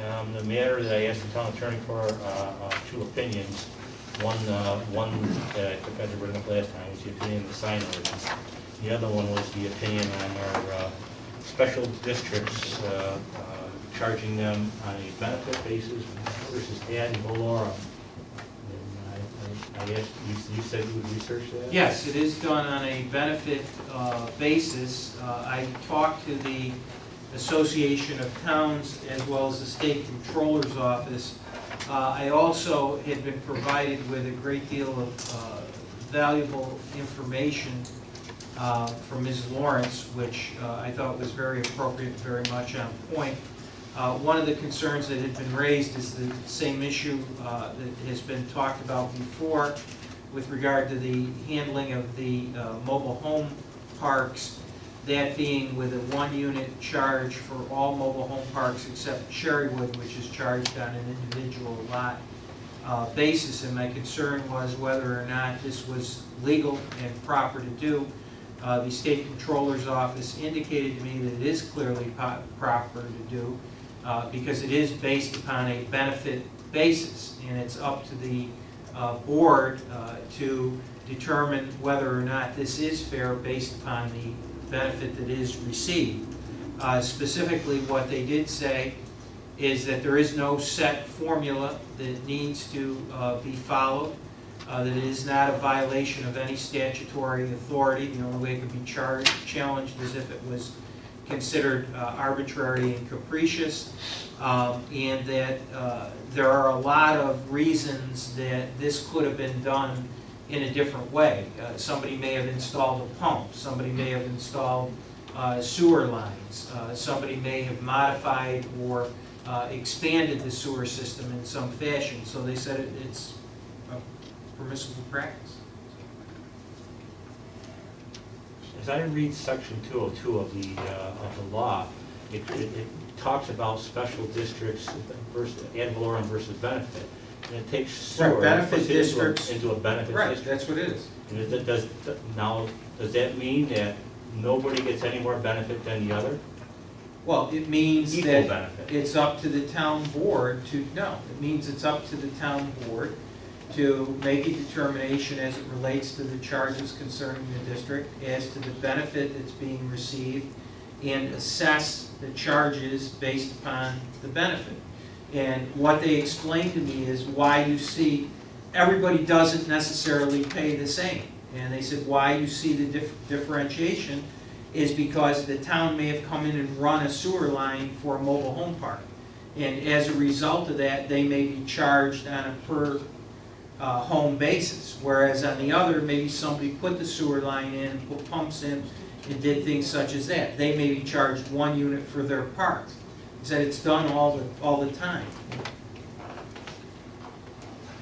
The matter that I asked the town attorney for two opinions. One that I forgot to bring up last time was the opinion of the sign ordinance. The other one was the opinion on our special districts, charging them on a benefit basis versus ad valorem. I asked, you said you would research that? Yes, it is done on a benefit basis. I talked to the Association of Towns as well as the State Controller's Office. I also had been provided with a great deal of valuable information from Ms. Lawrence, which I thought was very appropriate, very much on point. One of the concerns that had been raised is the same issue that has been talked about before with regard to the handling of the mobile home parks, that being with a one-unit charge for all mobile home parks except Cherrywood, which is charged on an individual lot basis. And my concern was whether or not this was legal and proper to do. The State Controller's Office indicated to me that it is clearly proper to do because it is based upon a benefit basis, and it's up to the board to determine whether or not this is fair based upon the benefit that is received. Specifically, what they did say is that there is no set formula that needs to be followed, that it is not a violation of any statutory authority. The only way it could be challenged is if it was considered arbitrary and capricious, and that there are a lot of reasons that this could have been done in a different way. Somebody may have installed a pump, somebody may have installed sewer lines, somebody may have modified or expanded the sewer system in some fashion. So they said it's a permissible practice. As I read section 202 of the law, it talks about special districts versus ad valorem versus benefit. And it takes sewer benefit districts into a benefit district. That's what it is. And does that mean that nobody gets any more benefit than the other? Well, it means Equal that benefit. it's up to the town board to, no, it means it's up to the town board to make a determination as it relates to the charges concerning the district, as to the benefit that's being received, and assess the charges based upon the benefit. And what they explained to me is why you see everybody doesn't necessarily pay the same. And they said why you see the differentiation is because the town may have come in and run a sewer line for a mobile home park. And as a result of that, they may be charged on a per home basis. Whereas on the other, maybe somebody put the sewer line in, put pumps in, and did things such as that. They may be charged one unit for their park. He said it's done all the time.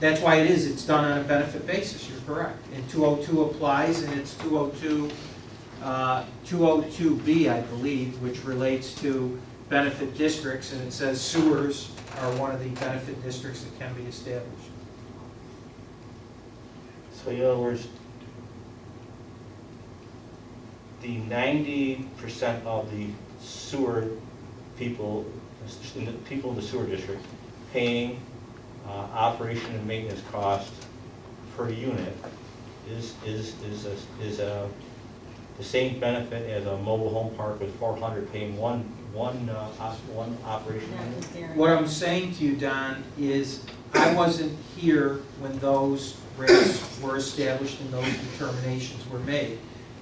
That's why it's done on a benefit basis, you're correct. And 202 applies, and it's 202B, I believe, which relates to benefit districts, and it says sewers are one of the benefit districts that can be established. So in other words, the 90% of the sewer people in the sewer district paying operation and maintenance cost per unit is the same benefit as a mobile home park with 400 paying one operation unit. What I'm saying to you, Don, is I wasn't here when those rates were established and those determinations were made.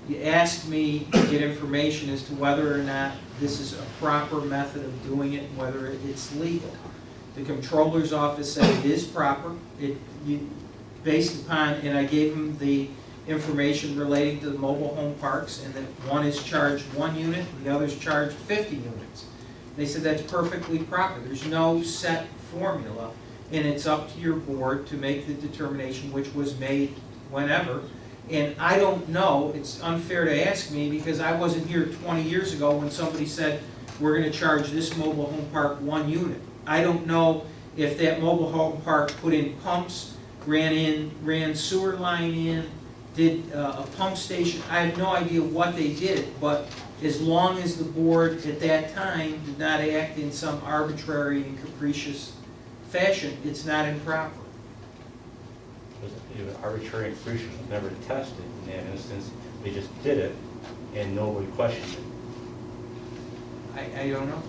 You asked me to get information as to whether or not this is a proper method of doing it and whether it's legal. The Comptroller's Office said it is proper. Based upon, and I gave them the information relating to the mobile home parks, and that one is charged 1 unit and the other is charged 50 units. They said that's perfectly proper. There's no set formula, and it's up to your board to make the determination, which was made whenever. And I don't know, it's unfair to ask me because I wasn't here 20 years ago when somebody said we're going to charge this mobile home park 1 unit. I don't know if that mobile home park put in pumps, ran sewer line in, did a pump station. I have no idea what they did, but as long as the board at that time did not act in some arbitrary and capricious fashion, it's not improper. Arbitrary and capricious was never tested in that instance. They just did it, and nobody questioned it. I don't know.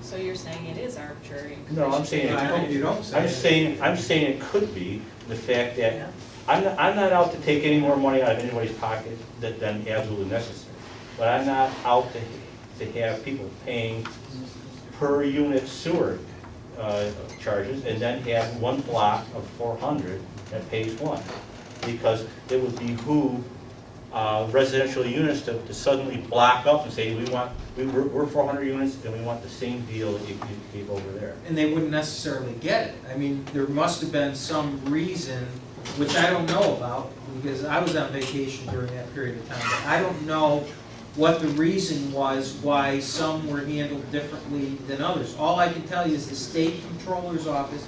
So you're saying it is arbitrary? and No, I'm capricious? saying, I hope you don't say I'm saying it could be the fact that I'm not out to take any more money out of anybody's pocket than absolutely necessary. But I'm not out to have people paying per unit sewer charges and then have one block of 400 that pays one. Because it would behoove residential units to suddenly block up and say, we're 400 units and we want the same deal that you gave over there. And they wouldn't necessarily get it. I mean, there must have been some reason, which I don't know about, because I was on vacation during that period of time, but I don't know what the reason was why some were handled differently than others. All I can tell you is the state controller's office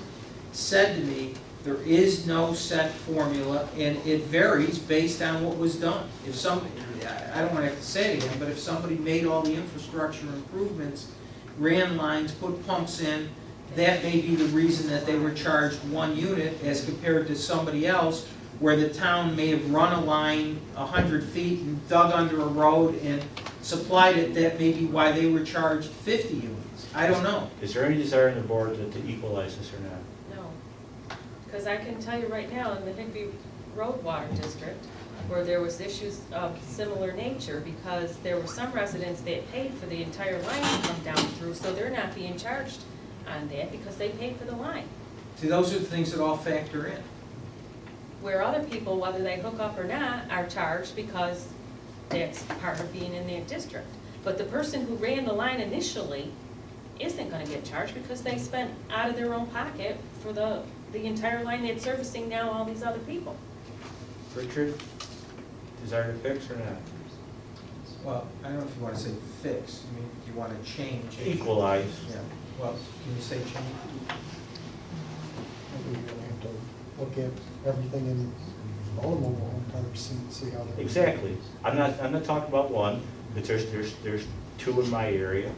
said to me, there is no set formula, and it varies based on what was done. If some, I don't want to have to say it again, but if somebody made all the infrastructure improvements, ran lines, put pumps in, that may be the reason that they were charged one unit as compared to somebody else where the town may have run a line 100 feet and dug under a road and supplied it. That may be why they were charged 50 units. I don't know. Is there any desire in the board to equalize this or not? No, because I can tell you right now, in the Higby Road Water District, where there was issues of similar nature, because there were some residents that paid for the entire line to come down through, so they're not being charged on that because they paid for the line. See, those are the things that all factor in. Where other people, whether they hook up or not, are charged because that's part of being in that district. But the person who ran the line initially isn't gonna get charged because they spent out of their own pocket for the entire line that's servicing now all these other people. Richard, desire to fix or not? Well, I don't know if you want to say fix. I mean, do you want to change? Equalize. Yeah. Well, can you say change? We have to look at everything in all the mobile home parks and see how they. Exactly. I'm not talking about one, but there's two in my area.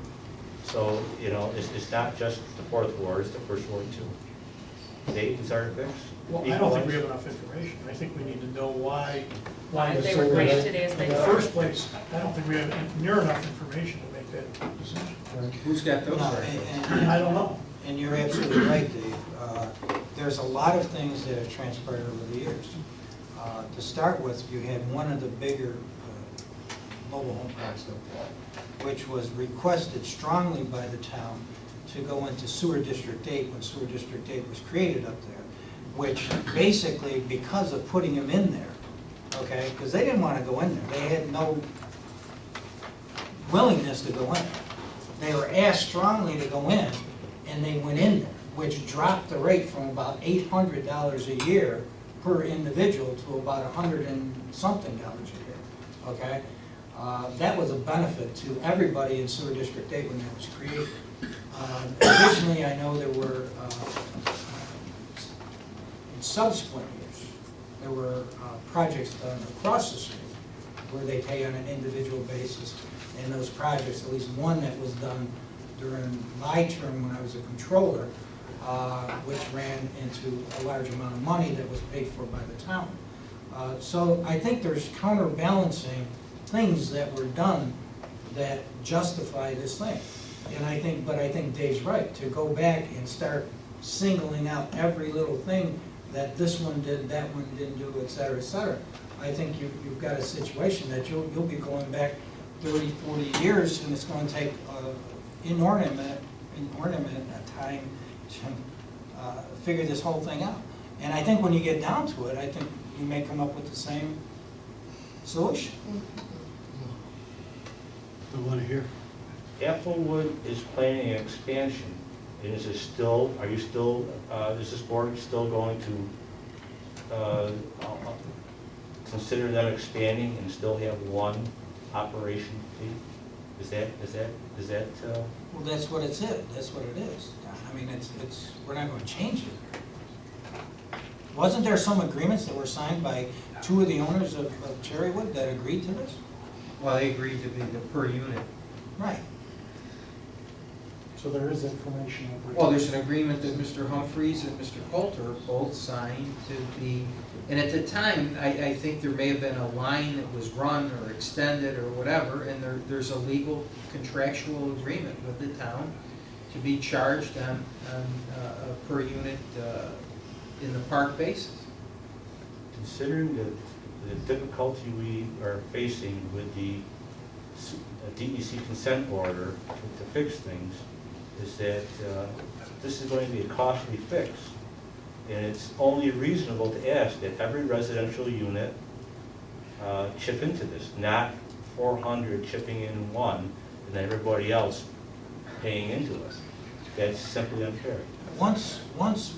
So, you know, it's not just the fourth ward, it's the first ward too. Dave, desire to fix? Well, I don't think we have enough information. I think we need to know why Why the they were solar- granted as they in the were. first place. I don't think we have near enough information to make that decision. Who's got those? No, right? I don't know. and you're absolutely right, Dave. There's a lot of things that have transpired over the years. To start with, you had one of the bigger mobile home parks up there, which was requested strongly by the town to go into Sewer District 8 when Sewer District 8 was created up there, which basically, because of putting them in there, okay, because they didn't want to go in there. They had no willingness to go in. They were asked strongly to go in, and they went in there, which dropped the rate from about $800 a year per individual to about $100 and something a year, okay? That was a benefit to everybody in Sewer District 8 when that was created. Additionally, I know there were, in subsequent years, there were projects done across the street where they pay on an individual basis. And those projects, at least one that was done during my term when I was a controller, which ran into a large amount of money that was paid for by the town. So I think there's counterbalancing things that were done that justify this thing. And I think Dave's right, to go back and start singling out every little thing that this one did, that one didn't do, et cetera, et cetera. I think you've got a situation that you'll be going back 30, 40 years, and it's going to take inordinate time to figure this whole thing out. And I think when you get down to it, I think you may come up with the same solution. I want to hear. Applewood is planning an expansion, and is this board still going to consider them expanding and still have one operation fee? Is that? Well, that's what it's. That's what it is. I mean, we're not going to change it. Wasn't there some agreements that were signed by two of the owners of Cherrywood that agreed to this? Well, they agreed to be the per unit. Right. So there is information. Well, there's an agreement that Mr. Humphreys and Mr. Coulter both signed to be, and at the time, I think there may have been a line that was run or extended or whatever, and there's a legal contractual agreement with the town to be charged on a per unit in the park basis. Considering the difficulty we are facing with the DEC consent order to fix things, is that this is going to be a costly fix. And it's only reasonable to ask that every residential unit chip into this, not 400 chipping in one and then everybody else paying into it. That's simply unfair. Once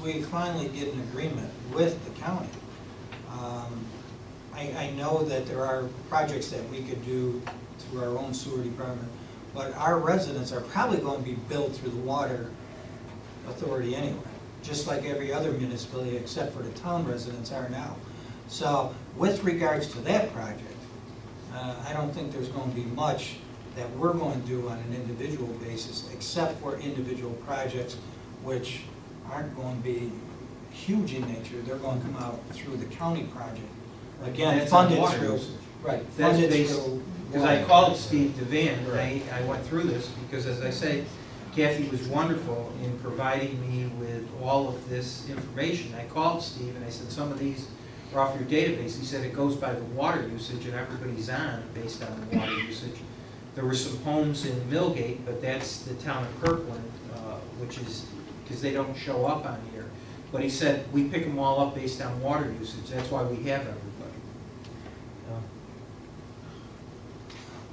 we finally get an agreement with the county, I know that there are projects that we could do through our own sewer department, but our residents are probably going to be billed through the water authority anyway, just like every other municipality except for the town residents are now. So with regards to that project, I don't think there's going to be much that we're going to do on an individual basis, except for individual projects which aren't going to be huge in nature. They're going to come out through the county project. Again, That's on funded water through. usage. Right. That's funded based, through because I water. called Steve Devan, and I went through this, because as I say, Kathy was wonderful in providing me with all of this information. I called Steve and I said, some of these are off your database. He said it goes by the water usage and everybody's on based on the water usage. There were some homes in Millgate, but that's the town of Kirkland, which is, because they don't show up on here. But he said, we pick them all up based on water usage. That's why we have everybody.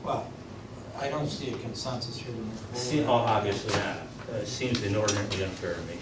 Well, I don't see a consensus here to move forward. Oh, obviously not. It seems inordinately unfair to me.